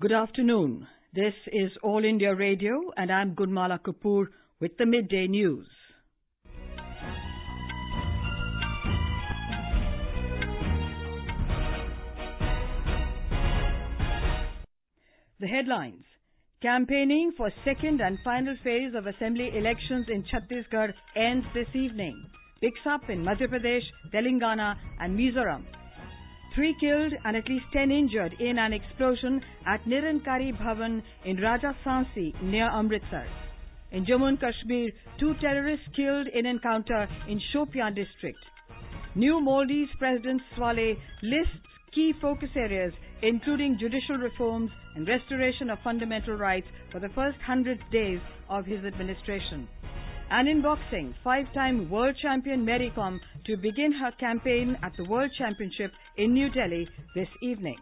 Good afternoon. This is All India Radio and I'm Gunmala Kapoor with the Midday News. The headlines. Campaigning for second and final phase of assembly elections in Chhattisgarh ends this evening. Picks up in Madhya Pradesh, Telangana and Mizoram. 3 killed and at least 10 injured in an explosion at Nirankari Bhavan in Rajasthansi near Amritsar. In Jammu and Kashmir, 2 terrorists killed in encounter in Shopian district. New Maldives President Swaleh lists key focus areas including judicial reforms and restoration of fundamental rights for the first 100 days of his administration. And in boxing, 5-time world champion Mary Kom to begin her campaign at the World Championship in New Delhi this evening.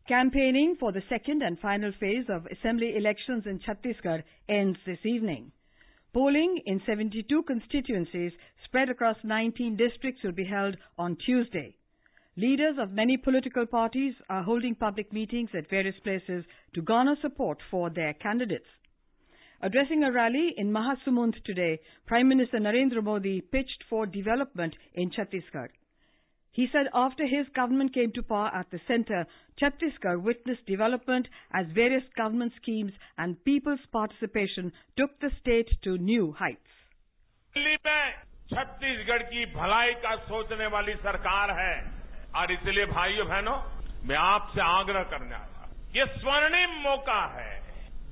Campaigning for the second and final phase of assembly elections in Chhattisgarh ends this evening. Polling in 72 constituencies spread across 19 districts will be held on Tuesday. Leaders of many political parties are holding public meetings at various places to garner support for their candidates. Addressing a rally in Mahasumund today, Prime Minister Narendra Modi pitched for development in Chhattisgarh. He said after his government came to power at the centre, Chhattisgarh witnessed development as various government schemes and people's participation took the state to new heights. Delhi में छत्तीसगढ़ की भलाई का सोचने वाली सरकार है और इसलिए भाइयों बहनों मैं आपसे आग्रह करने आया ये स्वर्णिम मौका है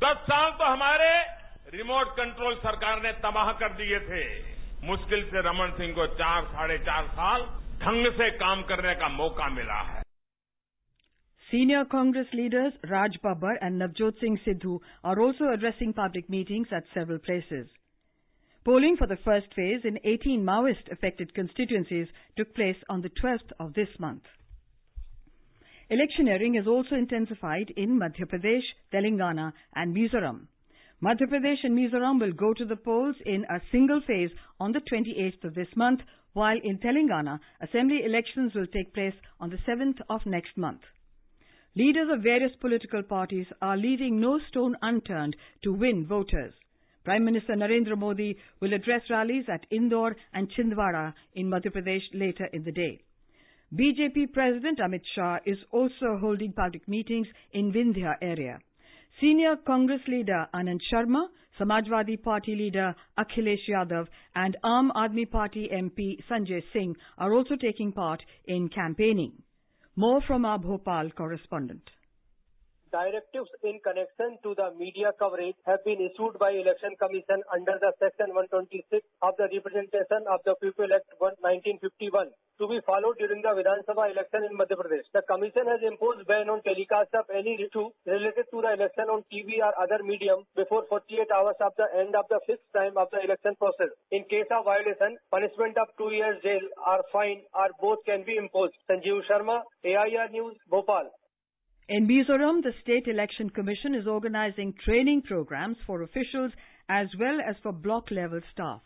10 साल तो हमारे रिमोट कंट्रोल सरकार ने तबाह कर दिए थे मुश्किल से रमन सिंह को 4-4.5 साल ढंग से काम करने का मौका मिला है Senior Congress leaders Raj Babbar and Navjot Singh Sidhu are also addressing public meetings at several places. Polling for the first phase in 18 Maoist-affected constituencies took place on the 12th of this month. Electioneering is also intensified in Madhya Pradesh, Telangana and Mizoram. Madhya Pradesh and Mizoram will go to the polls in a single phase on the 28th of this month, while in Telangana, assembly elections will take place on the 7th of next month. Leaders of various political parties are leaving no stone unturned to win voters. Prime Minister Narendra Modi will address rallies at Indore and Chhindwara in Madhya Pradesh later in the day. BJP President Amit Shah is also holding public meetings in Vindhya area. Senior Congress leader Anand Sharma, Samajwadi Party leader Akhilesh Yadav and Aam Aadmi Party MP Sanjay Singh are also taking part in campaigning. More from our Bhopal correspondent. Directives in connection to the media coverage have been issued by Election Commission under the Section 126 of the Representation of the People Act 1951 to be followed during the Vidhan Sabha election in Madhya Pradesh. The Commission has imposed ban on telecast of any issue related to the election on TV or other medium before 48 hours of the end of the fixed time of the election process. In case of violation, punishment of 2 years jail or fine or both can be imposed. Sanjeev Sharma, AIR News, Bhopal. In Mizoram, the State Election Commission is organizing training programs for officials as well as for block-level staff.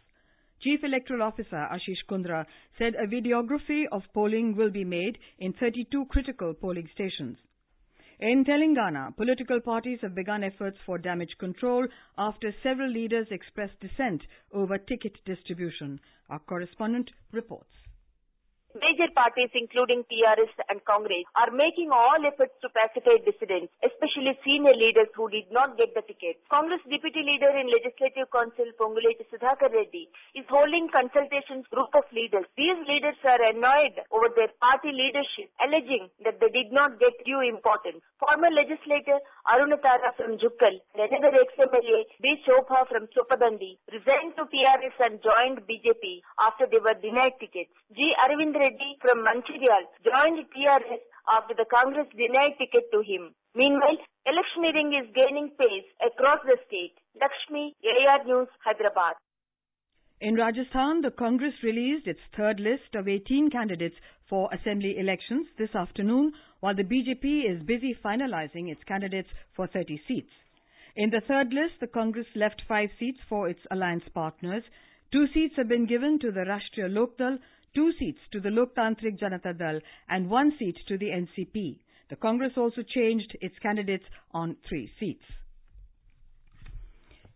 Chief Electoral Officer Ashish Kundra said a videography of polling will be made in 32 critical polling stations. In Telangana, political parties have begun efforts for damage control after several leaders expressed dissent over ticket distribution. Our correspondent reports. Major parties including TRS and Congress are making all efforts to pacify dissidents, especially senior leaders who did not get the ticket. Congress Deputy Leader in Legislative Council Ponguleti Sudhakar Reddy is holding consultations group of leaders. These leaders are annoyed over their party leadership, alleging that they did not get due importance. Former legislator Arunatara from Jukkal and another ex-MLA B. Shobha from Chopadandi resigned to TRS and joined BJP after they were denied tickets. G. Arvind Reddy from Mancherial joined TRS after the Congress denied ticket to him. Meanwhile, electioneering is gaining pace across the state. Lakshmi, AIR News, Hyderabad. In Rajasthan, the Congress released its third list of 18 candidates for assembly elections this afternoon, while the BJP is busy finalizing its candidates for 30 seats. In the third list, the Congress left 5 seats for its alliance partners. 2 seats have been given to the Rashtriya Lokdal, 2 seats to the Loktantrik Janata Dal and 1 seat to the NCP. The Congress also changed its candidates on 3 seats.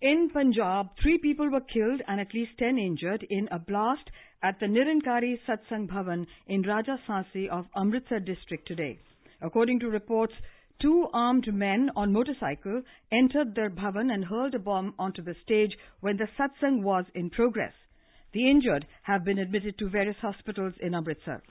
In Punjab, 3 people were killed and at least 10 injured in a blast at the Nirankari Satsang Bhavan in Raja Sansi of Amritsar district today. According to reports, 2 armed men on motorcycle entered the bhavan and hurled a bomb onto the stage when the satsang was in progress. The injured have been admitted to various hospitals in Amritsar.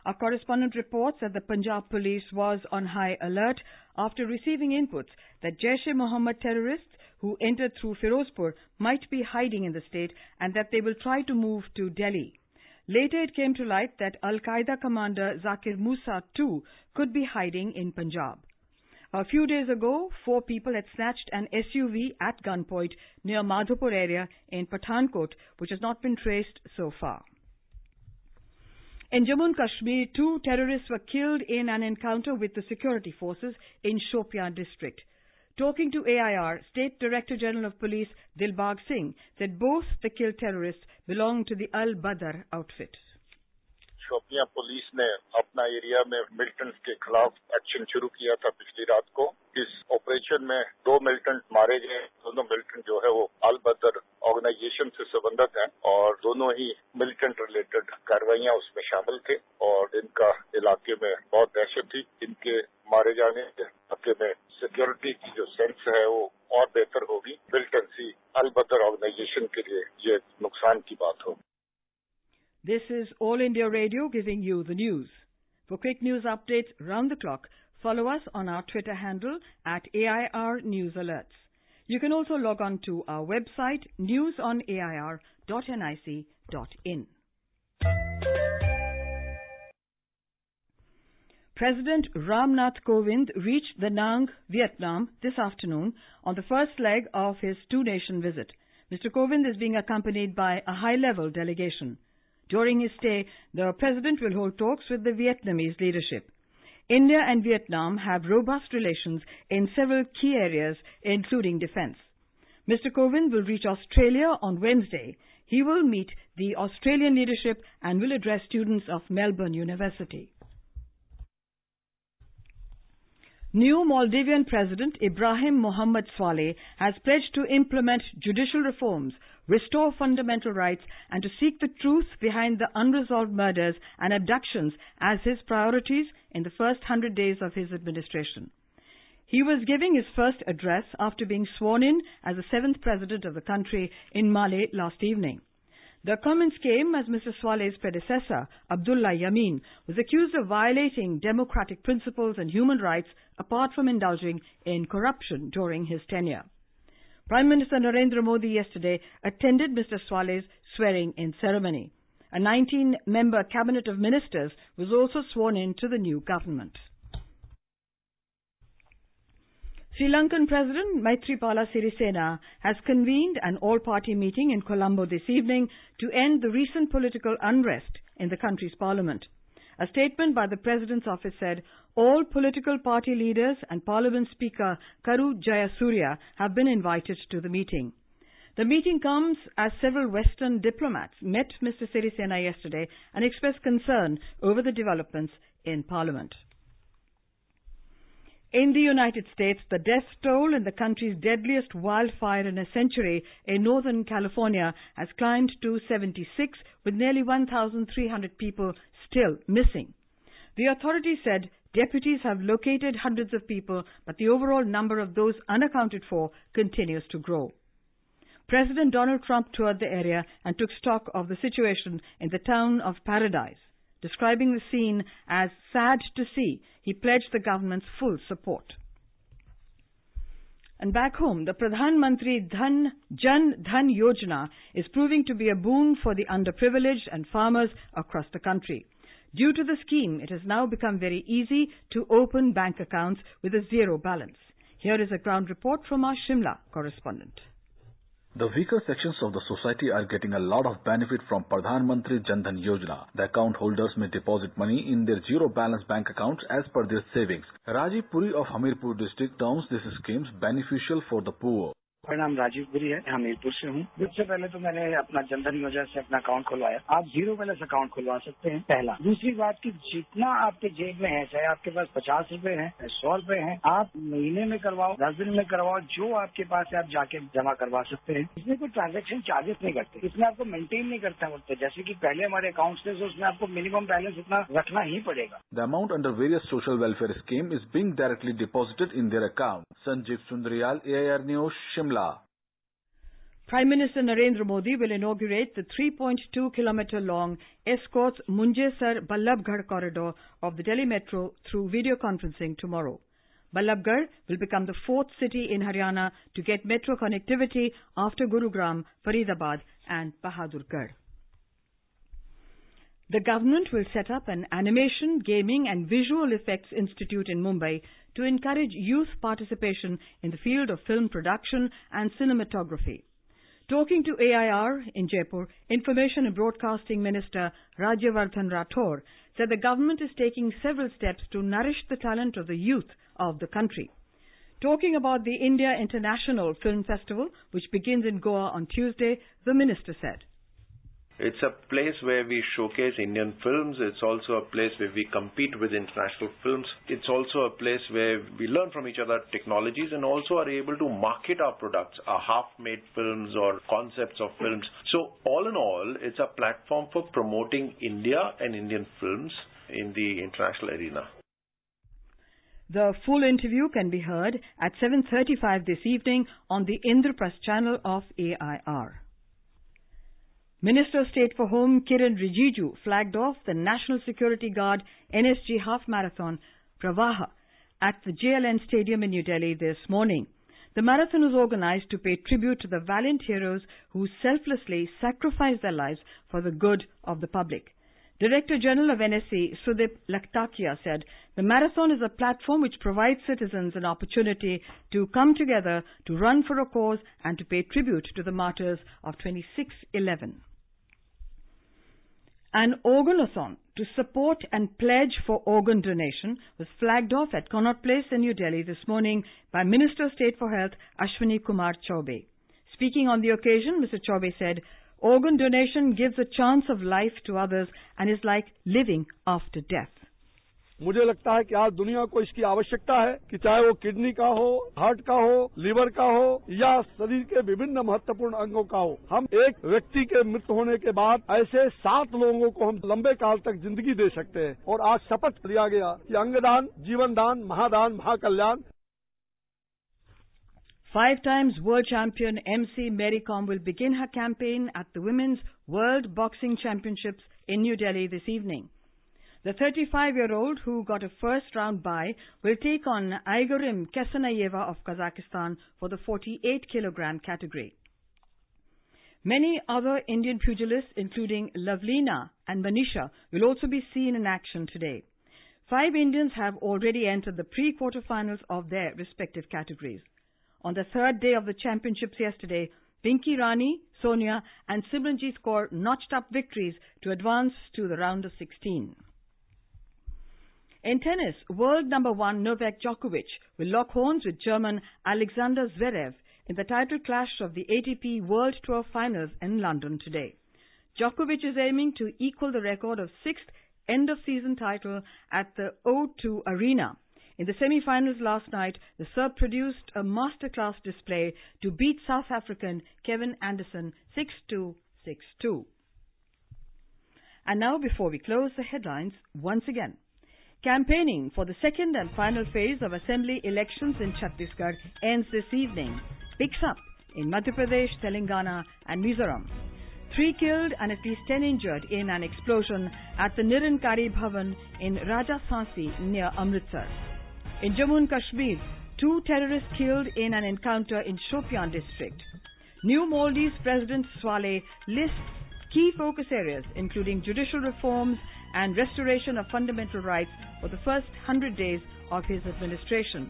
Our correspondent reports that the Punjab police was on high alert after receiving inputs that Jaish-e-Mohammed terrorists who entered through Firozpur might be hiding in the state and that they will try to move to Delhi. Later it came to light that Al-Qaeda commander Zakir Musa too could be hiding in Punjab. A few days ago, 4 people had snatched an SUV at gunpoint near Madhopur area in Pathankot, which has not been traced so far. In Jammu and Kashmir, 2 terrorists were killed in an encounter with the security forces in Shopian district. Talking to AIR, State Director General of Police Dilbag Singh said both the killed terrorists belong to the Al-Badr outfit. Shopian police ने अपना area में militants के खिलाफ action शुरू किया था पिछली रात को। इस ऑपरेशन में 2 मिलिटेंट मारे गए। दोनों मिलिटेंट जो है वो अल बदर ऑर्गेनाइजेशन से संबंधित हैं और दोनों ही मिलिटेंट रिलेटेड कार्रवाइयां उसमें शामिल थे और इनका इलाके में बहुत दहशत थी। इनके मारे जाने के इलाके में सिक्योरिटी की जो सेंस है वो और बेहतर होगी। मिलिटेंसी अल बदर ऑर्गेनाइजेशन के लिए ये नुकसान की बात होगी। This is All India Radio giving you the news. For quick news updates round the clock, follow us on our Twitter handle at AIR News Alerts. You can also log on to our website newsonair.nic.in. President Ram Nath Kovind reached Da Nang, Vietnam this afternoon on the first leg of his 2-nation visit. Mr. Kovind is being accompanied by a high-level delegation. During his stay, the President will hold talks with the Vietnamese leadership. India and Vietnam have robust relations in several key areas, including defence. Mr. Kovind will reach Australia on Wednesday. He will meet the Australian leadership and will address students of Melbourne University. New Maldivian President Ibrahim Mohammed Saleh has pledged to implement judicial reforms, restore fundamental rights, and to seek the truth behind the unresolved murders and abductions as his priorities in the first 100 days of his administration. He was giving his first address after being sworn in as the 7th president of the country in Male last evening. The comments came as Mr. Saleh's predecessor, Abdullah Yamin, was accused of violating democratic principles and human rights apart from indulging in corruption during his tenure. Prime Minister Narendra Modi yesterday attended Mr. Saleh's swearing-in ceremony. A 19-member cabinet of ministers was also sworn in to the new government. Sri Lankan President Maithripala Sirisena has convened an all-party meeting in Colombo this evening to end the recent political unrest in the country's parliament. A statement by the President's office said all political party leaders and Parliament Speaker Karu Jayasuriya have been invited to the meeting. The meeting comes as several Western diplomats met Mr. Sirisena yesterday and expressed concern over the developments in Parliament. In the United States, the death toll in the country's deadliest wildfire in a century in Northern California has climbed to 76, with nearly 1,300 people still missing. The authorities said deputies have located hundreds of people, but the overall number of those unaccounted for continues to grow. President Donald Trump toured the area and took stock of the situation in the town of Paradise. Describing the scene as sad to see, he pledged the government's full support. And back home, the Pradhan Mantri Jan Dhan Yojana is proving to be a boon for the underprivileged and farmers across the country. Due to the scheme, it has now become very easy to open bank accounts with a zero balance. Here is a ground report from our Shimla correspondent. The weaker sections of the society are getting a lot of benefit from Pradhan Mantri Jan Dhan Yojana. The account holders may deposit money in their zero balance bank accounts as per their savings. Rajiv Puri of Hamirpur district terms this scheme beneficial for the poor. मेरा नाम राजीव गिरी है, यहाँ मीरपुर से हूँ। सबसे पहले तो मैंने अपना जनधन योजना से अपना अकाउंट खुलवाया। आप 0 बैलेंस अकाउंट खुलवा सकते हैं, पहला। दूसरी बात कि जितना आपके जेब में है, चाहे आपके पास 50 रुपए है, 100 रुपए है, आप महीने में करवाओ, 10 दिन में करवाओ, जो आपके पास है आप जाके जमा करवा सकते हैं। इसमें कोई ट्रांजेक्शन चार्जेस नहीं करते, इसमें आपको मेंटेन नहीं करता होता। जैसे कि पहले हमारे अकाउंट थे, तो उसमें आपको मिनिमम बैलेंस इतना रखना ही पड़ेगा। The amount under various social welfare scheme is being directly deposited in their account. Sanjeev Sundaryal, AIR News, Shimla. Prime Minister Narendra Modi will inaugurate the 3.2-kilometer long Escorts Munjesar-Ballabgarh corridor of the Delhi Metro through video conferencing tomorrow. Ballabgarh will become the 4th city in Haryana to get metro connectivity after Gurugram, Faridabad and Bahadurgarh. The government will set up an animation, gaming and visual effects institute in Mumbai to encourage youth participation in the field of film production and cinematography. Talking to AIR in Jaipur, Information and Broadcasting Minister Rajyavardhan Rathore said the government is taking several steps to nourish the talent of the youth of the country. Talking about the India International Film Festival, which begins in Goa on Tuesday, the minister said, "It's a place where we showcase Indian films. It's also a place where we compete with international films. It's also a place where we learn from each other technologies and also are able to market our products, our half-made films or concepts of films. So all in all, it's a platform for promoting India and Indian films in the international arena." The full interview can be heard at 7:35 this evening on the Indraprasth channel of AIR. Minister of State for Home Kiran Rijiju flagged off the National Security Guard NSG Half Marathon Pravaha at the JLN Stadium in New Delhi this morning. The marathon was organized to pay tribute to the valiant heroes who selflessly sacrificed their lives for the good of the public. Director General of NSC, Sudip Lakhtakia, said, "The marathon is a platform which provides citizens an opportunity to come together to run for a cause and to pay tribute to the martyrs of 26/11. An organathon to support and pledge for organ donation was flagged off at Connaught Place in New Delhi this morning by Minister of State for Health Ashwini Kumar Chaubey. Speaking on the occasion, Mr. Chaubey said, "Organ donation gives a chance of life to others and is like living after death." मुझे लगता है कि आज दुनिया को इसकी आवश्यकता है कि चाहे वो किडनी का हो, हार्ट का हो, लीवर का हो या शरीर के विभिन्न महत्वपूर्ण अंगों का हो। हम एक व्यक्ति के मृत्यु होने के बाद ऐसे 7 लोगों को हम लंबे काल तक जिंदगी दे सकते हैं और आज शपथ लिया गया कि अंगदान, जीवनदान, महादान, महाकल्याण। 5 times world champion MC Mary Kom will begin her campaign at the Women's World Boxing Championships in New Delhi this evening. The 35-year-old who got a first-round bye will take on Aigorim Kesanayeva of Kazakhstan for the 48-kilogram category. Many other Indian pugilists, including Lavlina and Manisha, will also be seen in action today. 5 Indians have already entered the pre-quarterfinals of their respective categories. On the 3rd day of the championships yesterday, Pinky Rani, Sonia and Simranjeet Kaur notched up victories to advance to the round of 16. In tennis, world number 1 Novak Djokovic will lock horns with German Alexander Zverev in the title clash of the ATP World Tour Finals in London today. Djokovic is aiming to equal the record of 6th end-of-season title at the O2 Arena. In the semi-finals last night, the Serb produced a masterclass display to beat South African Kevin Anderson 6-2, 6-2. And now, before we close, the headlines once again. Campaigning for the second and final phase of assembly elections in Chhattisgarh ends this evening. Picks up in Madhya Pradesh, Telangana and Mizoram. 3 killed and at least 10 injured in an explosion at the Nirankari Bhavan in Rajasthansi near Amritsar. In Jammu and Kashmir, 2 terrorists killed in an encounter in Shopian district. New Maldives President Swaleh lists key focus areas including judicial reforms and restoration of fundamental rights for the first 100 days of his administration.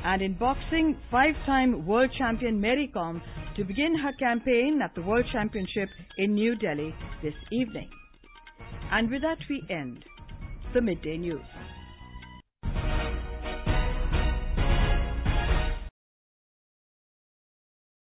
And in boxing, 5-time world champion Mary Kom to begin her campaign at the World Championship in New Delhi this evening. And with that we end the Midday News.